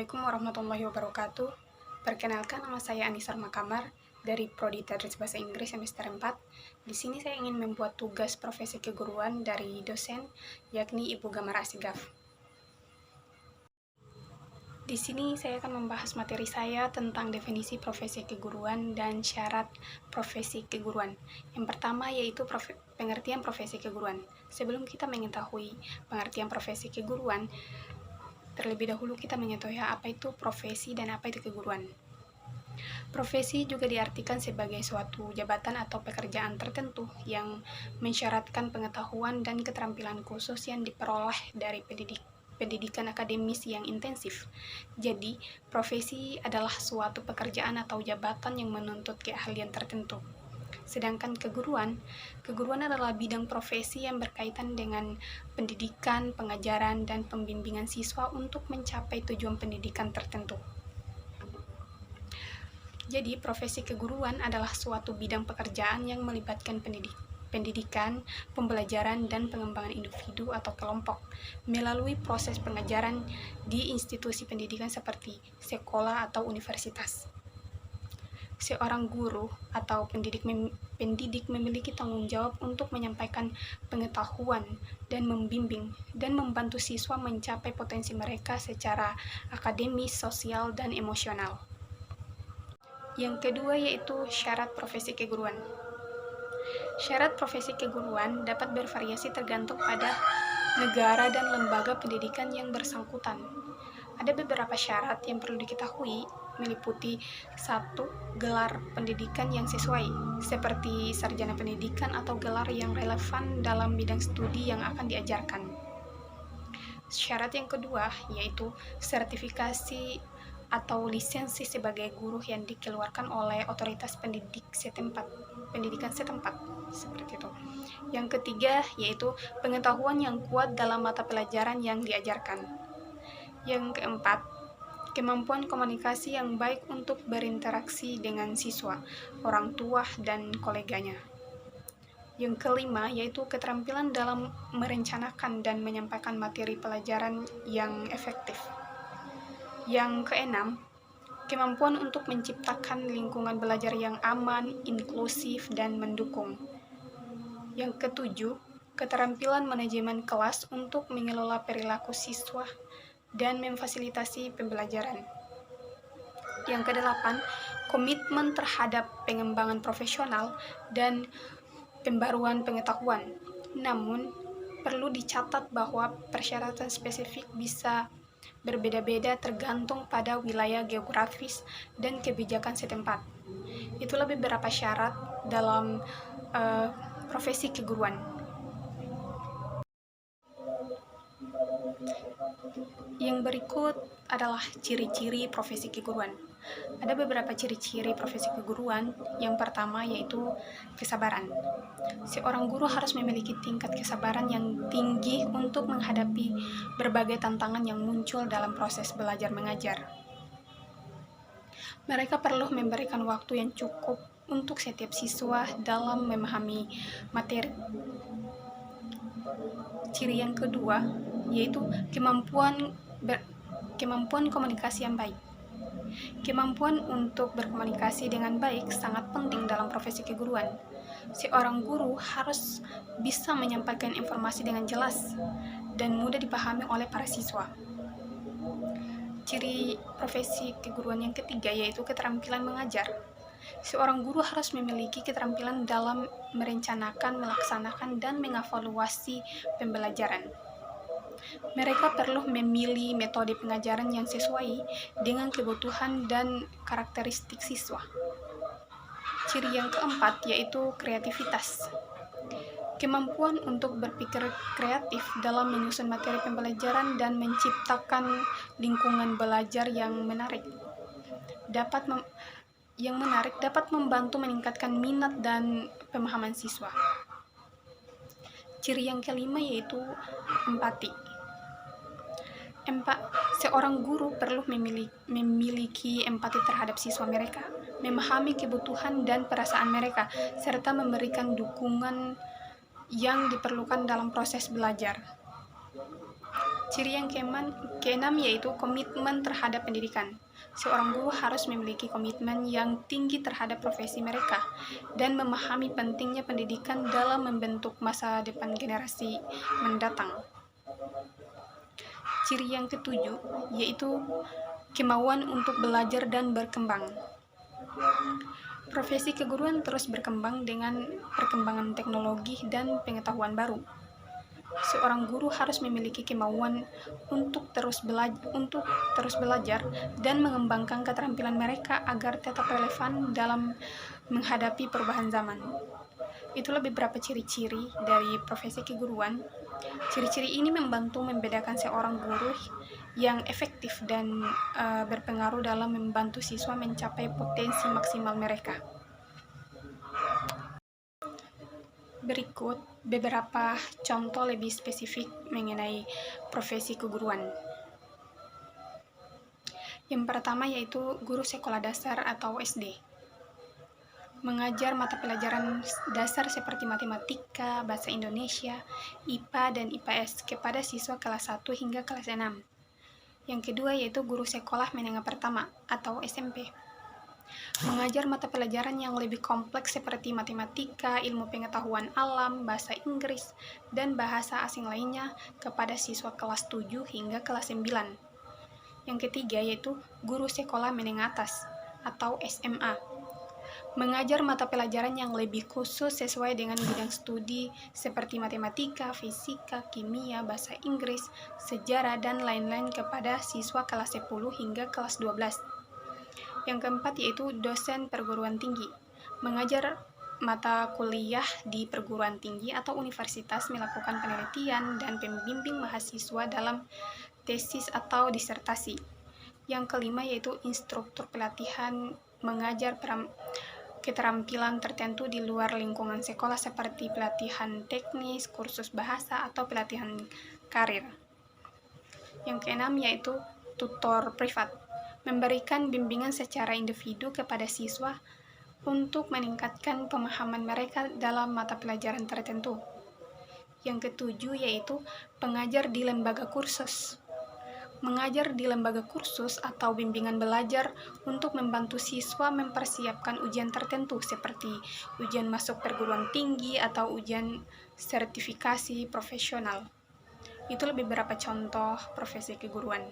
Assalamualaikum warahmatullahi wabarakatuh. Perkenalkan, nama saya Anissa Makamar dari Prodi Tadris Bahasa Inggris semester 4. Di sini saya ingin membuat tugas profesi keguruan dari dosen, yakni Ibu Gamar Asigaf. Di sini saya akan membahas materi saya tentang definisi profesi keguruan dan syarat profesi keguruan. Yang pertama yaitu pengertian profesi keguruan. Sebelum kita mengetahui pengertian profesi keguruan, terlebih dahulu kita mengetahui apa itu profesi dan apa itu keguruan. Profesi juga diartikan sebagai suatu jabatan atau pekerjaan tertentu yang mensyaratkan pengetahuan dan keterampilan khusus yang diperoleh dari pendidikan akademis yang intensif. Jadi, profesi adalah suatu pekerjaan atau jabatan yang menuntut keahlian tertentu. Sedangkan keguruan adalah bidang profesi yang berkaitan dengan pendidikan, pengajaran, dan pembimbingan siswa untuk mencapai tujuan pendidikan tertentu. Jadi, profesi keguruan adalah suatu bidang pekerjaan yang melibatkan pendidikan, pembelajaran, dan pengembangan individu atau kelompok melalui proses pengajaran di institusi pendidikan seperti sekolah atau universitas. Seorang guru atau pendidik memiliki tanggung jawab untuk menyampaikan pengetahuan dan membimbing dan membantu siswa mencapai potensi mereka secara akademis, sosial, dan emosional. Yang kedua yaitu syarat profesi keguruan. Syarat profesi keguruan dapat bervariasi tergantung pada negara dan lembaga pendidikan yang bersangkutan. Ada beberapa syarat yang perlu diketahui, meliputi 1. Gelar pendidikan yang sesuai, seperti sarjana pendidikan atau gelar yang relevan dalam bidang studi yang akan diajarkan. Syarat yang kedua yaitu sertifikasi atau lisensi sebagai guru yang dikeluarkan oleh otoritas pendidikan setempat, seperti itu. Yang ketiga yaitu pengetahuan yang kuat dalam mata pelajaran yang diajarkan. Yang keempat, kemampuan komunikasi yang baik untuk berinteraksi dengan siswa, orang tua, dan koleganya. Yang kelima yaitu keterampilan dalam merencanakan dan menyampaikan materi pelajaran yang efektif. Yang keenam, kemampuan untuk menciptakan lingkungan belajar yang aman, inklusif, dan mendukung. Yang ketujuh, keterampilan manajemen kelas untuk mengelola perilaku siswa dan memfasilitasi pembelajaran. Yang kedelapan, komitmen terhadap pengembangan profesional dan pembaruan pengetahuan. Namun, perlu dicatat bahwa persyaratan spesifik bisa berbeda-beda tergantung pada wilayah geografis dan kebijakan setempat. Itulah beberapa syarat dalam profesi keguruan. Yang berikut adalah ciri-ciri profesi keguruan. Ada beberapa ciri-ciri profesi keguruan. Yang pertama yaitu kesabaran. Seorang guru harus memiliki tingkat kesabaran yang tinggi untuk menghadapi berbagai tantangan yang muncul dalam proses belajar mengajar. Mereka perlu memberikan waktu yang cukup untuk setiap siswa dalam memahami materi. Ciri yang kedua yaitu kemampuan komunikasi yang baik. Kemampuan untuk berkomunikasi dengan baik sangat penting dalam profesi keguruan. Seorang guru harus bisa menyampaikan informasi dengan jelas dan mudah dipahami oleh para siswa. Ciri profesi keguruan yang ketiga yaitu keterampilan mengajar. Seorang guru harus memiliki keterampilan dalam merencanakan, melaksanakan, dan mengevaluasi pembelajaran. Mereka perlu memilih metode pengajaran yang sesuai dengan kebutuhan dan karakteristik siswa. Ciri yang keempat yaitu kreativitas. Kemampuan untuk berpikir kreatif dalam menyusun materi pembelajaran dan menciptakan lingkungan belajar yang menarik dapat membantu meningkatkan minat dan pemahaman siswa. Ciri yang kelima yaitu empati. Seorang guru perlu memiliki empati terhadap siswa mereka, memahami kebutuhan dan perasaan mereka, serta memberikan dukungan yang diperlukan dalam proses belajar. Ciri yang keenam yaitu komitmen terhadap pendidikan. Seorang guru harus memiliki komitmen yang tinggi terhadap profesi mereka dan memahami pentingnya pendidikan dalam membentuk masa depan generasi mendatang. Ciri yang ketujuh yaitu kemauan untuk belajar dan berkembang. Profesi keguruan terus berkembang dengan perkembangan teknologi dan pengetahuan baru. Seorang guru harus memiliki kemauan untuk terus belajar dan mengembangkan keterampilan mereka agar tetap relevan dalam menghadapi perubahan zaman. Itulah beberapa ciri-ciri dari profesi keguruan. Ciri-ciri ini membantu membedakan seorang guru yang efektif dan berpengaruh dalam membantu siswa mencapai potensi maksimal mereka. Berikut beberapa contoh lebih spesifik mengenai profesi keguruan. Yang pertama yaitu guru sekolah dasar atau SD. Mengajar mata pelajaran dasar seperti matematika, bahasa Indonesia, IPA, dan IPS kepada siswa kelas 1 hingga kelas 6. Yang kedua yaitu guru sekolah menengah pertama atau SMP. Mengajar mata pelajaran yang lebih kompleks seperti matematika, ilmu pengetahuan alam, bahasa Inggris, dan bahasa asing lainnya kepada siswa kelas 7 hingga kelas 9. Yang ketiga yaitu guru sekolah menengah atas atau SMA. Mengajar mata pelajaran yang lebih khusus sesuai dengan bidang studi seperti matematika, fisika, kimia, bahasa Inggris, sejarah, dan lain-lain kepada siswa kelas 10 hingga kelas 12. Yang keempat yaitu dosen perguruan tinggi. Mengajar mata kuliah di perguruan tinggi atau universitas, melakukan penelitian dan pembimbing mahasiswa dalam tesis atau disertasi. Yang kelima yaitu instruktur pelatihan, mengajar keterampilan tertentu di luar lingkungan sekolah seperti pelatihan teknis, kursus bahasa, atau pelatihan karir. Yang keenam yaitu tutor privat, memberikan bimbingan secara individu kepada siswa untuk meningkatkan pemahaman mereka dalam mata pelajaran tertentu. Yang ketujuh yaitu pengajar di lembaga kursus. Mengajar di lembaga kursus atau bimbingan belajar untuk membantu siswa mempersiapkan ujian tertentu seperti ujian masuk perguruan tinggi atau ujian sertifikasi profesional. Itulah beberapa contoh profesi keguruan.